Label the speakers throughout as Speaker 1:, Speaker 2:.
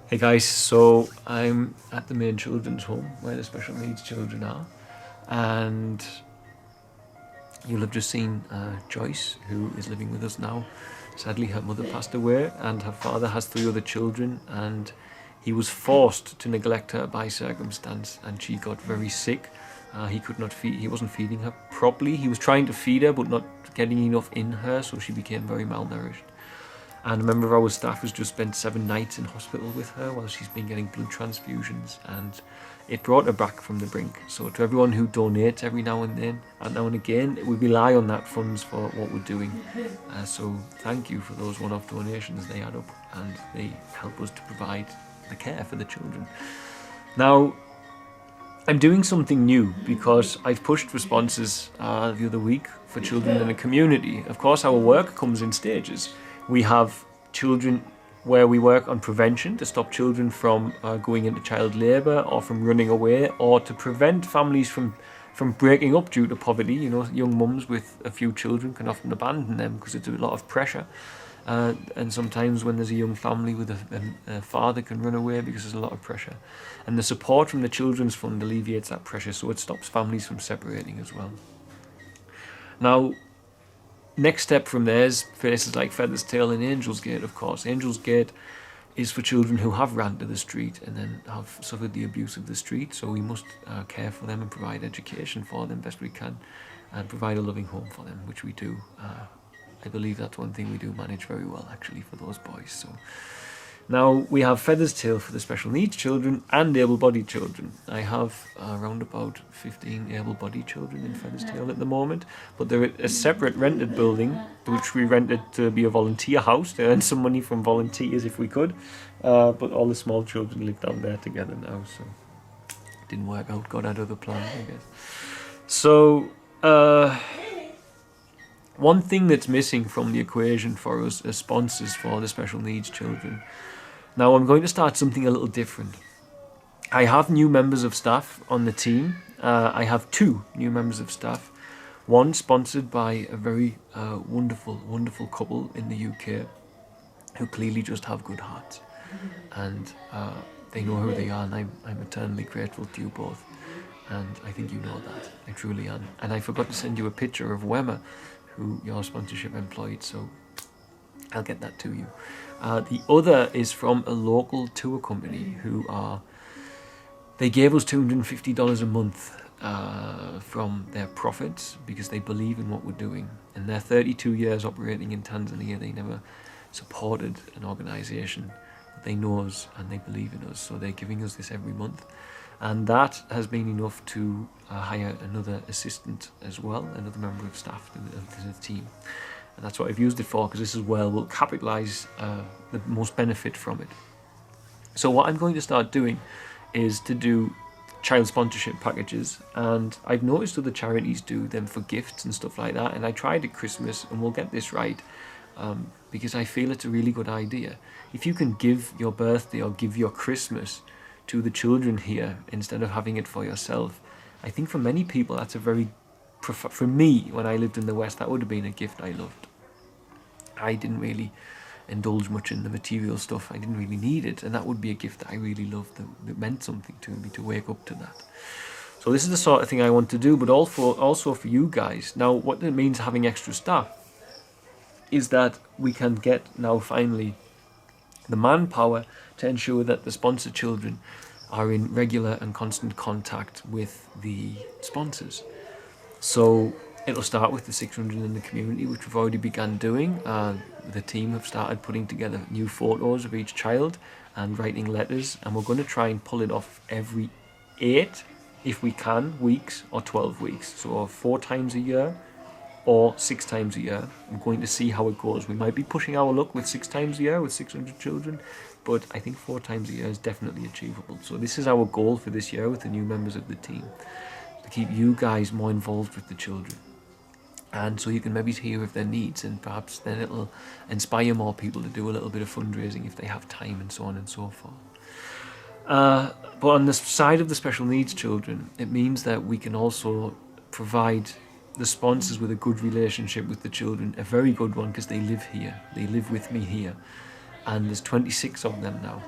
Speaker 1: Hey guys, so I'm at the main children's home where the special needs children are, and you'll have just seen Joyce, who is living with us now. Sadly, her mother passed away, and her father has 3 other children, and he was forced to neglect her by circumstance, and she got very sick. He could not feed; he wasn't feeding her properly. He was trying to feed her, but not getting enough in her, so she became very malnourished. And a member of our staff has just spent 7 nights in hospital with her while she's been getting blood transfusions, and it brought her back from the brink. So to everyone who donates every now and then, and now and again, we rely on that funds for what we're doing. So thank you for those one-off donations. They add up and they help us to provide the care for the children. Now, I'm doing something new because I've pushed responses the other week for children in a community. Of course, our work comes in stages. We have children where we work on prevention to stop children from going into child labour or from running away, or to prevent families from breaking up due to poverty. You know, young mums with a few children can often abandon them because it's a lot of pressure. And sometimes when there's a young family with a father can run away because there's a lot of pressure. And the support from the Children's Fund alleviates that pressure, so it stops families from separating as well. Now, next step from there is places like Feather's Tail and Angel's Gate, of course. Angel's Gate is for children who have ran to the street and then have suffered the abuse of the street, so we must care for them and provide education for them best we can, and provide a loving home for them, which we do. I believe that's one thing we do manage very well, actually, for those boys. So now we have Feather's Tail for the special needs children and able-bodied children. I have around about 15 able-bodied children in Feather's Tail at the moment, but they're a separate rented building, which we rented to be a volunteer house to earn some money from volunteers if we could. But all the small children live down there together now, so it didn't work out. God had other plans, I guess. So one thing that's missing from the equation for us as sponsors for the special needs children. Now I'm going to start something a little different. I have new members of staff on the team. I have 2 new members of staff. One sponsored by a very wonderful couple in the UK who clearly just have good hearts. And they know who they are, and I'm eternally grateful to you both. And I think you know that. I truly am. And I forgot to send you a picture of Wemma, who your sponsorship employed, so I'll get that to you. The other is from a local tour company they gave us $250 a month from their profits because they believe in what we're doing. In their 32 years operating in Tanzania, they never supported an organisation. They know us and they believe in us, so they're giving us this every month. And that has been enough to hire another assistant as well, another member of staff to the team. And that's what I've used it for, because this as well will capitalise the most benefit from it. So what I'm going to start doing is to do child sponsorship packages, and I've noticed other charities do them for gifts and stuff like that, and I tried at Christmas, and we'll get this right, because I feel it's a really good idea. If you can give your birthday or give your Christmas to the children here instead of having it for yourself, I think for many people that's a very, for me when I lived in the West, that would have been a gift I loved. I didn't really indulge much in the material stuff. I didn't really need it, and that would be a gift that I really loved, that meant something to me, to wake up to that. So this is the sort of thing I want to do, but also for you guys. Now what it means having extra staff is that we can get now finally the manpower to ensure that the sponsor children are in regular and constant contact with the sponsors. So it'll start with the 600 in the community, which we've already begun doing. The team have started putting together new photos of each child and writing letters, and we're going to try and pull it off every 8, if we can, weeks or 12 weeks. So 4 times a year or 6 times a year. I'm going to see how it goes. We might be pushing our luck with 6 times a year with 600 children, but I think 4 times a year is definitely achievable. So this is our goal for this year with the new members of the team, to keep you guys more involved with the children. And so you can maybe hear of their needs, and perhaps then it'll inspire more people to do a little bit of fundraising if they have time, and so on and so forth. But on the side of the special needs children, it means that we can also provide the sponsors with a good relationship with the children, a very good one, because they live here. They live with me here. And there's 26 of them now.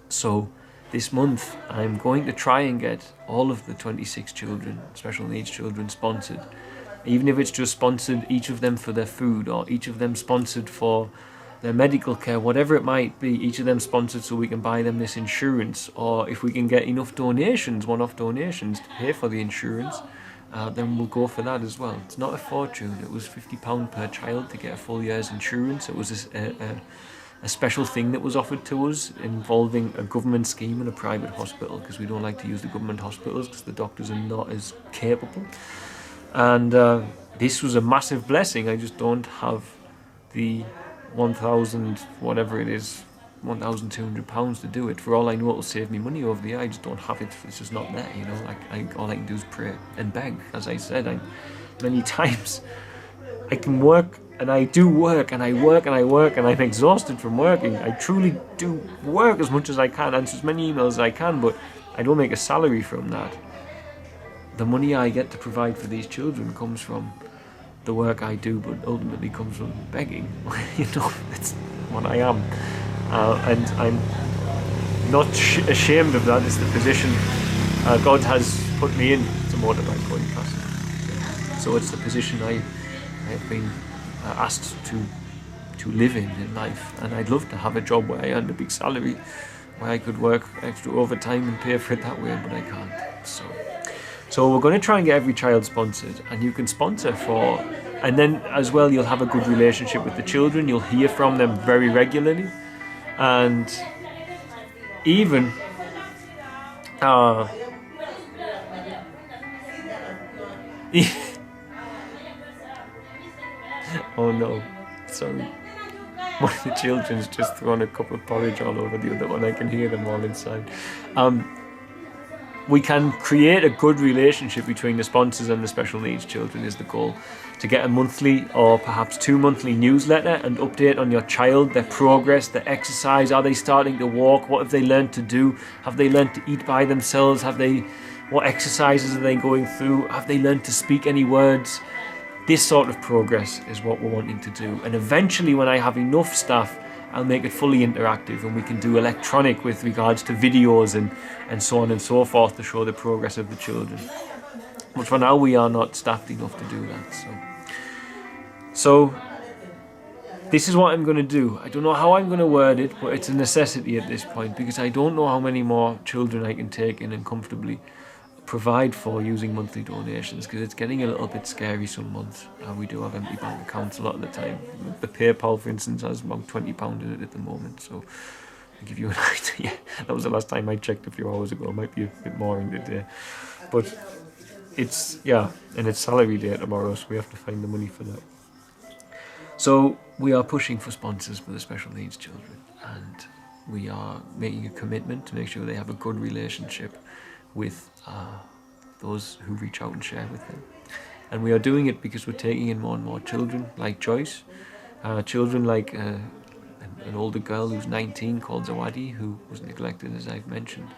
Speaker 1: So this month I'm going to try and get all of the 26 children, special needs children, sponsored. Even if it's just sponsored, each of them for their food, or each of them sponsored for their medical care, whatever it might be, each of them sponsored so we can buy them this insurance, or if we can get enough donations, one-off donations to pay for the insurance, then we'll go for that as well. It's not a fortune. It was £50 per child to get a full year's insurance. It was a special thing that was offered to us involving a government scheme and a private hospital, because we don't like to use the government hospitals because the doctors are not as capable. And this was a massive blessing. I just don't have the 1,000, whatever it is, £1,200 to do it. For all I know, it'll save me money over the year. I just don't have it. It's just not there, you know. All I can do is pray and beg. As I said, many times I can work, and I do work, and I work, and I work, and I'm exhausted from working. I truly do work as much as I can, answer as many emails as I can, but I don't make a salary from that. The money I get to provide for these children comes from the work I do, but ultimately comes from begging. You know, that's what I am. And I'm not ashamed of that. It's the position God has put me in as a motorbike podcast. So it's the position I have been asked to live in life. And I'd love to have a job where I earned a big salary, where I could work extra overtime and pay for it that way, but I can't. So we're going to try and get every child sponsored, and you can sponsor for, and then as well you'll have a good relationship with the children. You'll hear from them very regularly, and even oh no, sorry, one of the children's just thrown a cup of porridge all over the other one. I can hear them all inside. We can create a good relationship between the sponsors and the special needs children is the goal. To get a monthly or perhaps 2 monthly newsletter and update on your child, their progress, their exercise. Are they starting to walk? What have they learned to do? Have they learned to eat by themselves? What exercises are they going through? Have they learned to speak any words? This sort of progress is what we're wanting to do. And eventually, when I have enough staff, I'll make it fully interactive, and we can do electronic with regards to videos and so on and so forth to show the progress of the children. But for now, we are not staffed enough to do that. So this is what I'm going to do. I don't know how I'm going to word it, but it's a necessity at this point, because I don't know how many more children I can take in and comfortably provide for using monthly donations, because it's getting a little bit scary some months. We do have empty bank accounts a lot of the time. The PayPal, for instance, has about £20 in it at the moment, so to give you an idea. That was the last time I checked a few hours ago. It might be a bit more in the day, but it's and it's salary day tomorrow, so we have to find the money for that. So we are pushing for sponsors for the special needs children, and we are making a commitment to make sure they have a good relationship with those who reach out and share with them. And we are doing it because we're taking in more and more children like Joyce, children like an older girl who's 19 called Zawadi, who was neglected, as I've mentioned,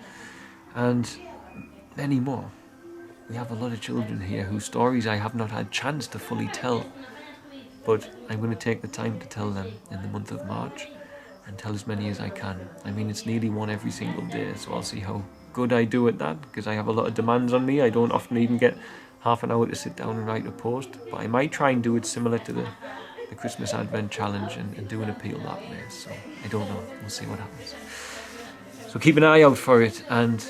Speaker 1: and many more. We have a lot of children here whose stories I have not had chance to fully tell, but I'm going to take the time to tell them in the month of March and tell as many as I can. I mean, it's nearly one every single day, so I'll see how good I do at that, because I have a lot of demands on me. I don't often even get half an hour to sit down and write a post, but I might try and do it similar to the Christmas Advent Challenge and do an appeal that way. So I don't know, we'll see what happens. So keep an eye out for it, and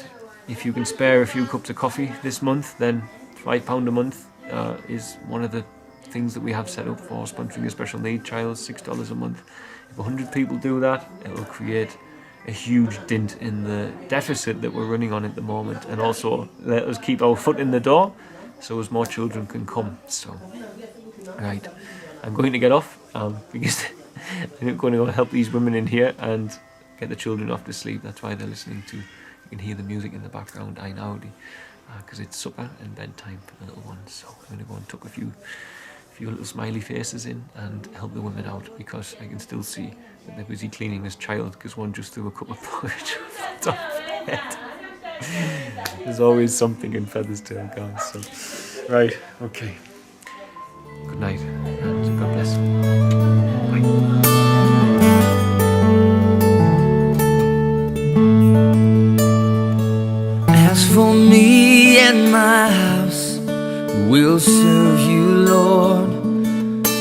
Speaker 1: if you can spare a few cups of coffee this month, then £5 a month is one of the things that we have set up for sponsoring a special need child, $6 a month. If 100 people do that, it will create a huge dent in the deficit that we're running on at the moment, and also let us keep our foot in the door so as more children can come. So, right, I'm going to get off because I'm going to go help these women in here and get the children off to sleep. That's why they're listening to, you can hear the music in the background, I know, because it's supper and bedtime for the little ones. So I'm going to go and tuck a few little smiley faces in and help the women out, because I can still see that they're busy cleaning this child, because one just threw a cup of porridge on top of the head. There's always something in Featherstone, guys. So, right, okay. Good night and God bless. Bye.
Speaker 2: for me and my house, we'll serve you, Lord,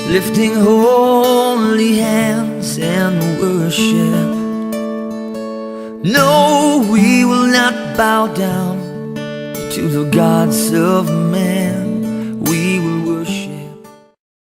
Speaker 2: lifting holy hands and worship. No, we will not bow down to the gods of man. We will